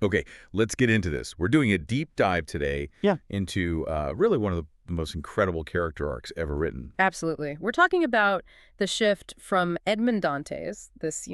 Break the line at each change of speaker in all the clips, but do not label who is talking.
Okay, let's get into this. We're doing a deep dive today
Yeah.
into really one of the most incredible character arcs ever written.
Absolutely. We're talking about the shift from Edmond Dantès, this,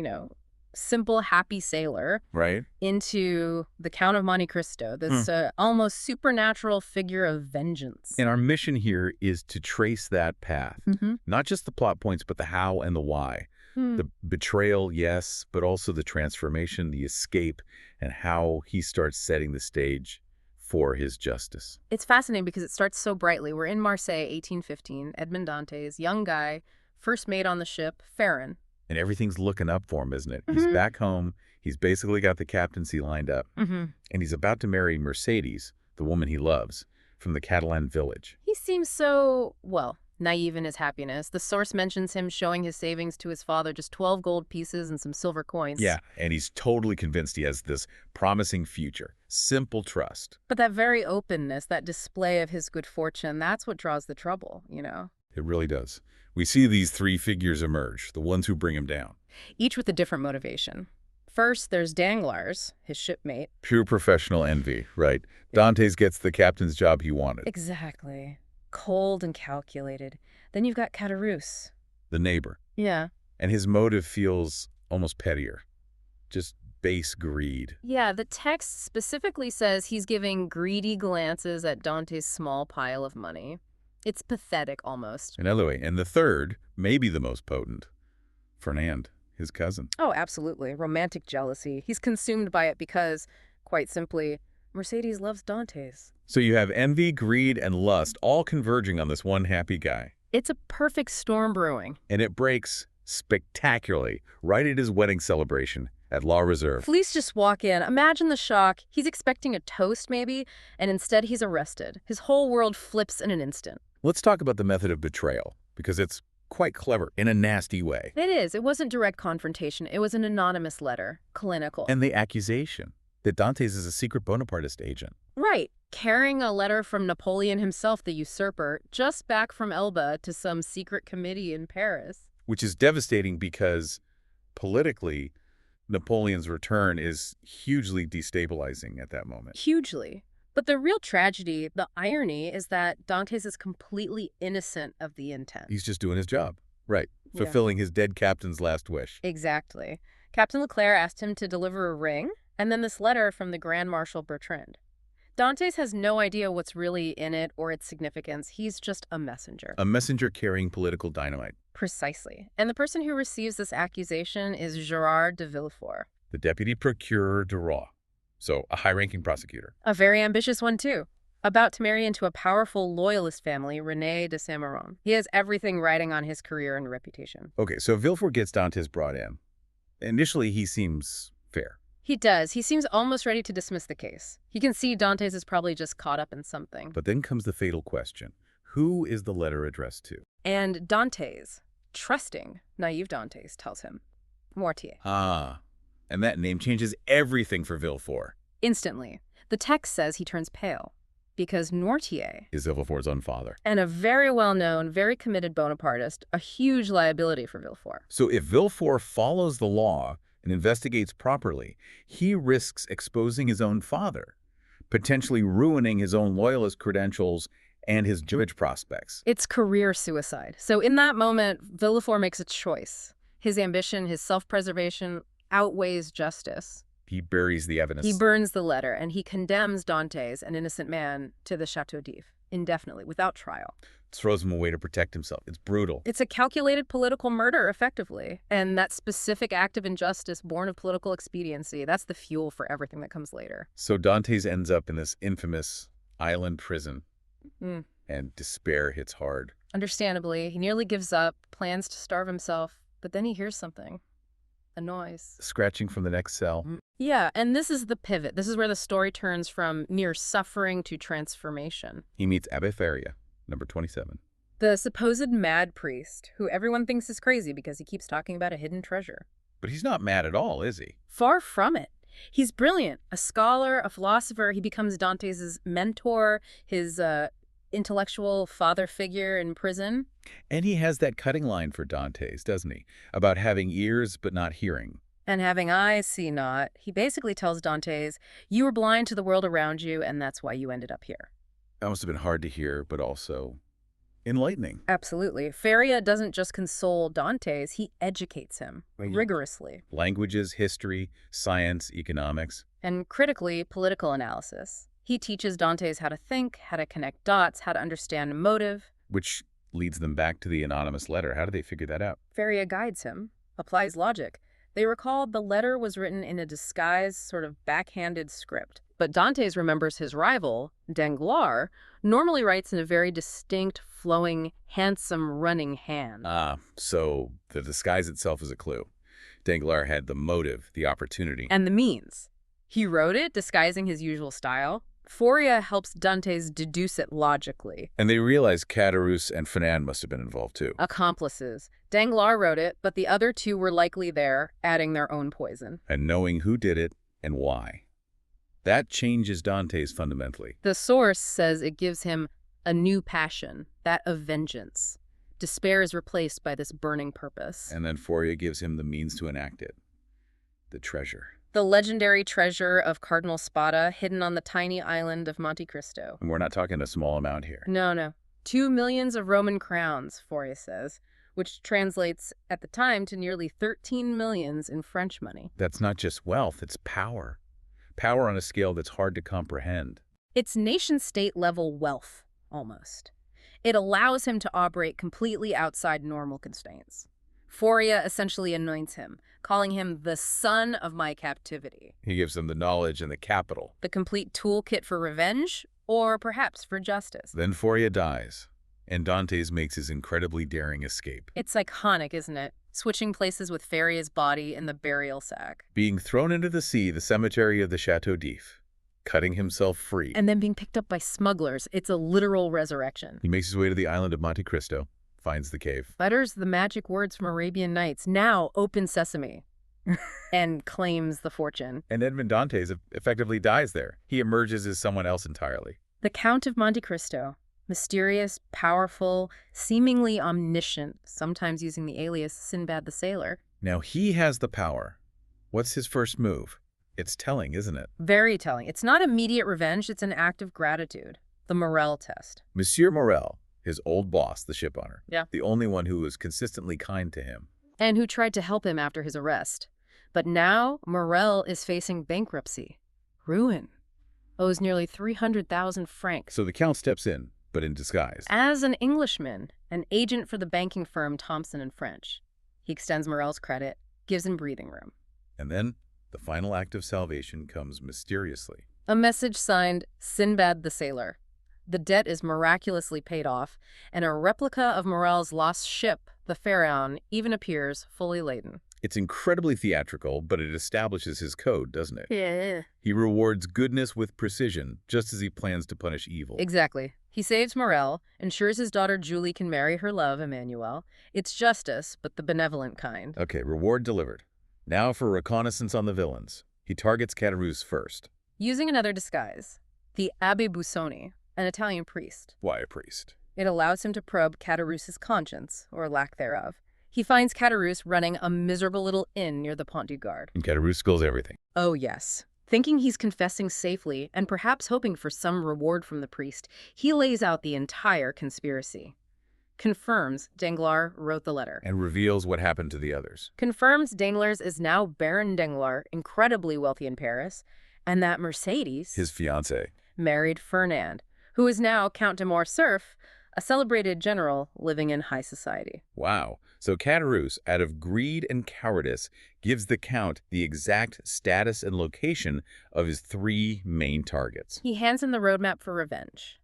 simple, happy sailor,
Right?
into the Count of Monte Cristo, this almost supernatural figure of vengeance.
And our mission here is to trace that path.
Mm-hmm.
Not just the plot points, but the how and the why. The betrayal, yes, but also the transformation, the escape, and how he starts setting the stage for his justice.
It's fascinating because it starts so brightly. We're in Marseille, 1815. Edmond Dantès, young guy, first mate on the ship, Fernand.
And everything's looking up for him, isn't it? He's back home. He's basically got the captaincy lined up. And he's about to marry Mercedes, the woman he loves, from the Catalan village.
He seems so, naive in his happiness. The source mentions him showing his savings to his father, just 12 gold pieces and some silver coins.
Yeah, and he's totally convinced he has this promising future. Simple trust.
But that very openness, that display of his good fortune, that's what draws the trouble,
It really does. We see these three figures emerge, the ones who bring him down.
Each with a different motivation. First, there's Danglars, his shipmate.
Pure professional envy, right? Dantes gets the captain's job he wanted.
Exactly. Cold and calculated. Then you've got Caderousse.
The neighbor.
Yeah.
And his motive feels almost pettier. Just base greed.
Yeah, the text specifically says he's giving greedy glances at Dante's small pile of money. It's pathetic, almost.
Another way. And the third, maybe the most potent, Fernand, his cousin.
Oh, absolutely. Romantic jealousy. He's consumed by it because, quite simply, Mercedes loves Dantes.
So you have envy, greed, and lust all converging on this one happy guy.
It's a perfect storm brewing.
And it breaks spectacularly right at his wedding celebration at La Reserve.
Police just walk in. Imagine the shock. He's expecting a toast, maybe, and instead he's arrested. His whole world flips in an instant.
Let's talk about the method of betrayal, because it's quite clever in a nasty way.
It is. It wasn't direct confrontation. It was an anonymous letter. Clinical.
And the accusation that Dantes is a secret Bonapartist agent.
Right. Carrying a letter from Napoleon himself, the usurper, just back from Elba to some secret committee in Paris.
Which is devastating because, politically, Napoleon's return is hugely destabilizing at that moment.
Hugely. But the real tragedy, the irony, is that Dantes is completely innocent of the intent.
He's just doing his job. Right.
Yeah.
Fulfilling his dead captain's last wish.
Exactly. Captain Leclerc asked him to deliver a ring, and then this letter from the Grand Marshal Bertrand. Dantes has no idea what's really in it or its significance. He's just a messenger.
A messenger carrying political dynamite.
Precisely. And the person who receives this accusation is Gérard de Villefort.
The deputy procureur du roi. So, a high-ranking prosecutor.
A very ambitious one, too. About to marry into a powerful loyalist family, René de Saint-Méran. He has everything riding on his career and reputation.
Okay, so Villefort gets Dantes brought in. Initially, he seems fair.
He does. He seems almost ready to dismiss the case. He can see Dantes is probably just caught up in something.
But then comes the fatal question. Who is the letter addressed to?
And Dantes, trusting, naive Dantes, tells him, Mortier.
Ah, and that name changes everything for Villefort.
Instantly. The text says he turns pale, because Mortier
Is Villefort's own father.
and a very well-known, very committed Bonapartist, a huge liability for Villefort.
So if Villefort follows the law and investigates properly, he risks exposing his own father, potentially ruining his own loyalist credentials and his judge prospects.
It's career suicide. So in that moment, Villefort makes a choice. His ambition, his self-preservation outweighs justice.
He buries the evidence.
He burns the letter, and he condemns Dantes, an innocent man, to the Château d'If, indefinitely, without trial.
Throws him away to protect himself. It's brutal.
It's a calculated political murder, effectively. And that specific act of injustice born of political expediency, that's the fuel for everything that comes later.
So Dantes ends up in this infamous island prison, and despair hits hard.
Understandably, he nearly gives up, plans to starve himself, but then he hears something. A noise.
Scratching from the next cell.
Yeah, and this is the pivot. This is where the story turns from mere suffering to transformation.
He meets Abbé Faria, number 27.
The supposed mad priest, who everyone thinks is crazy because he keeps talking about a hidden treasure.
But he's not mad at all, is he?
Far from it. He's brilliant. A scholar, a philosopher. He becomes Dantes' mentor, his intellectual father figure in prison.
And he has that cutting line for Dantes, doesn't he? About having ears but not hearing.
And having eyes see not, he basically tells Dantès, you were blind to the world around you, and that's why you ended up here.
That must have been hard to hear, but also enlightening.
Absolutely. Faria doesn't just console Dantès, he educates him rigorously.
Languages, history, science, economics.
And critically, political analysis. He teaches Dantès how to think, how to connect dots, how to understand motive.
Which leads them back to the anonymous letter. How do they figure that out?
Faria guides him, applies logic. They recall the letter was written in a disguised, sort of backhanded script. But Dantès remembers his rival, Danglars, normally writes in a very distinct, flowing, handsome, running hand.
So the disguise itself is a clue. Danglars had the motive, the opportunity.
And the means. He wrote it, disguising his usual style. Faria helps Dantès deduce it logically.
And they realize Caderousse and Fernand must have been involved too.
Accomplices. Danglars wrote it, but the other two were likely there, adding their own poison.
And knowing who did it and why. That changes Dantès fundamentally.
The source says it gives him a new passion, that of vengeance. Despair is replaced by this burning purpose.
And then Faria gives him the means to enact it. The treasure.
The legendary treasure of Cardinal Spada, hidden on the tiny island of Monte Cristo.
And we're not talking a small amount here.
No. 2 millions of Roman crowns, Faria says, which translates at the time to nearly 13 millions in French money.
That's not just wealth, it's power. Power on a scale that's hard to comprehend.
It's nation-state level wealth, almost. It allows him to operate completely outside normal constraints. Faria essentially anoints him, calling him the son of my captivity.
He gives them the knowledge and the capital.
The complete toolkit for revenge, or perhaps for justice.
Then Faria dies, and Dantès makes his incredibly daring escape.
It's iconic, isn't it? Switching places with Faria's body in the burial sack.
Being thrown into the sea, the cemetery of the Château d'If, cutting himself free.
And then being picked up by smugglers. It's a literal resurrection.
He makes his way to the island of Monte Cristo, finds the cave.
Utters the magic words from Arabian Nights, now open sesame, and claims the fortune.
And Edmond Dantès effectively dies there. He emerges as someone else entirely.
The Count of Monte Cristo. Mysterious, powerful, seemingly omniscient, sometimes using the alias Sinbad the Sailor.
Now he has the power. What's his first move? It's telling, isn't it?
Very telling. It's not immediate revenge, it's an act of gratitude. The Morel test.
Monsieur Morel, his old boss, the shipowner.
Yeah.
The only one who was consistently kind to him.
And who tried to help him after his arrest. But now Morel is facing bankruptcy. Ruin. Owes nearly 300,000 francs.
So the Count steps in, but in disguise.
As an Englishman, an agent for the banking firm Thomson & French. He extends Morel's credit, gives him breathing room.
And then the final act of salvation comes mysteriously.
A message signed Sinbad the Sailor. The debt is miraculously paid off, and a replica of Morel's lost ship, the Pharaon, even appears fully laden.
It's incredibly theatrical, but it establishes his code, doesn't it?
Yeah.
He rewards goodness with precision, just as he plans to punish evil.
Exactly. He saves Morel, ensures his daughter Julie can marry her love, Emmanuel. It's justice, but the benevolent kind.
Okay, reward delivered. Now for reconnaissance on the villains. He targets Caderousse first.
Using another disguise, the Abbé Busoni, an Italian priest.
Why a priest?
It allows him to probe Caderousse's conscience, or lack thereof. He finds Caderousse running a miserable little inn near the Pont du Gard.
And Caderousse spills everything.
Oh, yes. Thinking he's confessing safely, and perhaps hoping for some reward from the priest, he lays out the entire conspiracy. Confirms Danglars wrote the letter.
And reveals what happened to the others.
Confirms Danglars is now Baron Danglars, incredibly wealthy in Paris, and that Mercedes,
His fiancée,
married Fernand, who is now Count de Morcerf, a celebrated general living in high society.
Wow. So Caderousse, out of greed and cowardice, gives the Count the exact status and location of his 3 main targets.
He hands him the roadmap for revenge.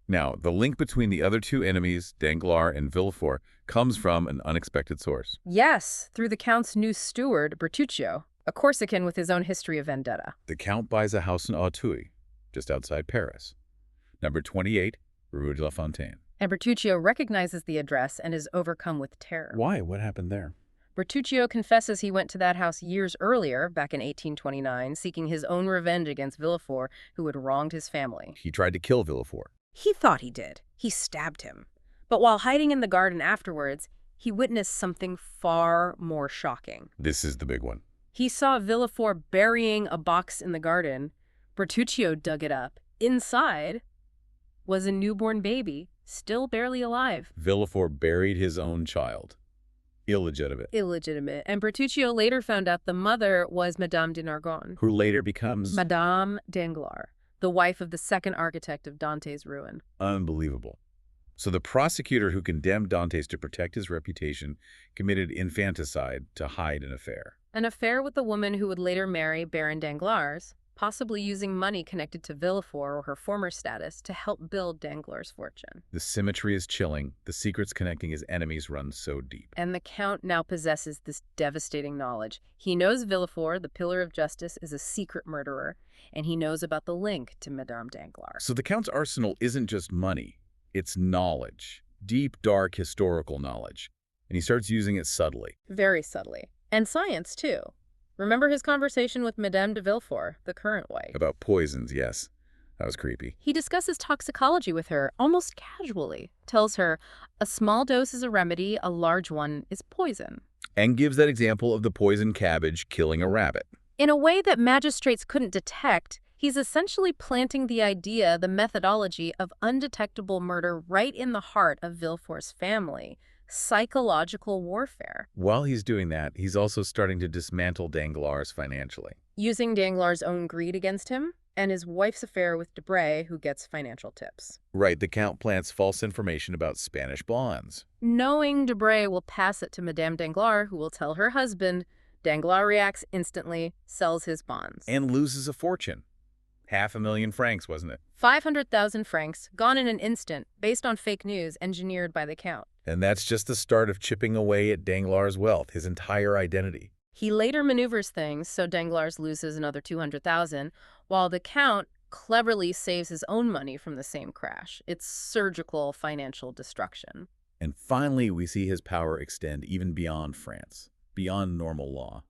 Now, the link between the other 2 enemies, Danglars and Villefort, comes from an unexpected source.
Yes, through the Count's new steward, Bertuccio, a Corsican with his own history of vendetta.
The Count buys a house in Auteuil, just outside Paris. Number 28, Rue de la Fontaine.
And Bertuccio recognizes the address and is overcome with terror.
Why? What happened there?
Bertuccio confesses he went to that house years earlier, back in 1829, seeking his own revenge against Villefort, who had wronged his family.
He tried to kill Villefort.
He thought he did. He stabbed him. But while hiding in the garden afterwards, he witnessed something far more shocking.
This is the big one.
He saw Villefort burying a box in the garden. Bertuccio dug it up. Inside was a newborn baby, still barely alive.
Villefort buried his own child. Illegitimate.
Illegitimate. And Bertuccio later found out the mother was Madame de Nargonne,
Who later becomes...
Madame Danglars, the wife of the second architect of Dante's ruin.
Unbelievable. So the prosecutor who condemned Dantès to protect his reputation committed infanticide to hide an affair.
An affair with the woman who would later marry Baron Danglars, possibly using money connected to Villefort or her former status to help build Danglars' fortune.
The symmetry is chilling. The secrets connecting his enemies run so deep.
And the Count now possesses this devastating knowledge. He knows Villefort, the pillar of justice, is a secret murderer, and he knows about the link to Madame Danglars.
So the Count's arsenal isn't just money. It's knowledge. Deep, dark, historical knowledge. And he starts using it subtly.
Very subtly. And science, too. Remember his conversation with Madame de Villefort, the current wife?
About poisons, yes. That was creepy.
He discusses toxicology with her, almost casually. Tells her, a small dose is a remedy, a large one is poison.
And gives that example of the poison cabbage killing a rabbit.
In a way that magistrates couldn't detect, he's essentially planting the idea, the methodology of undetectable murder right in the heart of Villefort's family. Psychological warfare.
While he's doing that, he's also starting to dismantle Danglars financially.
Using Danglars' own greed against him and his wife's affair with Debray, who gets financial tips.
Right, the Count plants false information about Spanish bonds.
Knowing Debray will pass it to Madame Danglars, who will tell her husband, Danglars reacts instantly, sells his bonds.
And loses a fortune. 500,000 francs, wasn't it?
500,000 francs, gone in an instant, based on fake news engineered by the Count.
And that's just the start of chipping away at Danglars' wealth, his entire identity.
He later maneuvers things so Danglars loses another 200,000, while the Count cleverly saves his own money from the same crash. It's surgical financial destruction.
And finally, we see his power extend even beyond France, beyond normal law,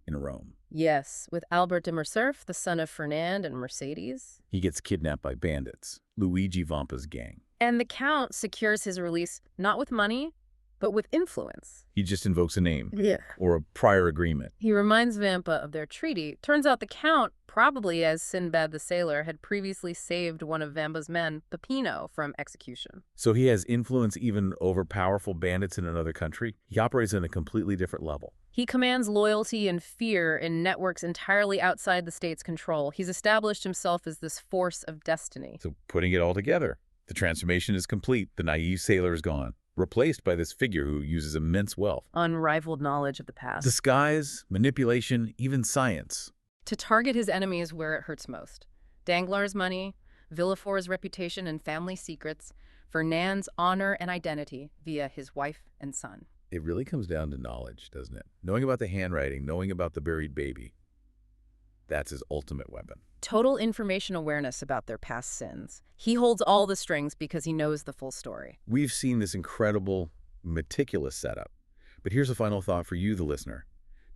in Rome.
Yes, with Albert de Morcerf, the son of Fernand and Mercedes.
He gets kidnapped by bandits, Luigi Vampa's gang.
And the Count secures his release not with money, but with influence.
He just invokes a name.
Yeah.
Or a prior agreement.
He reminds Vampa of their treaty. Turns out the Count, probably as Sinbad the Sailor, had previously saved one of Vampa's men, Peppino, from execution.
So he has influence even over powerful bandits in another country? He operates on a completely different level.
He commands loyalty and fear in networks entirely outside the state's control. He's established himself as this force of destiny.
So putting it all together, the transformation is complete. The naive sailor is gone, replaced by this figure who uses immense wealth.
Unrivaled knowledge of the past.
Disguise, manipulation, even science.
To target his enemies where it hurts most. Danglars' money, Villefort's reputation and family secrets, Fernand's honor and identity via his wife and son.
It really comes down to knowledge, doesn't it? Knowing about the handwriting, knowing about the buried baby. That's his ultimate weapon.
Total information awareness about their past sins. He holds all the strings because he knows the full story.
We've seen this incredible, meticulous setup. But here's a final thought for you, the listener.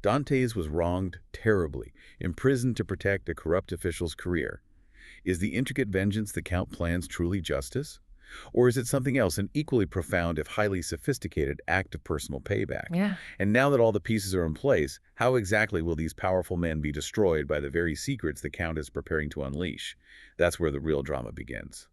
Dantès was wronged terribly, imprisoned to protect a corrupt official's career. Is the intricate vengeance the Count plans truly justice? Or is it something else, an equally profound, if highly sophisticated, act of personal payback?
Yeah.
And now that all the pieces are in place, how exactly will these powerful men be destroyed by the very secrets the Count is preparing to unleash? That's where the real drama begins.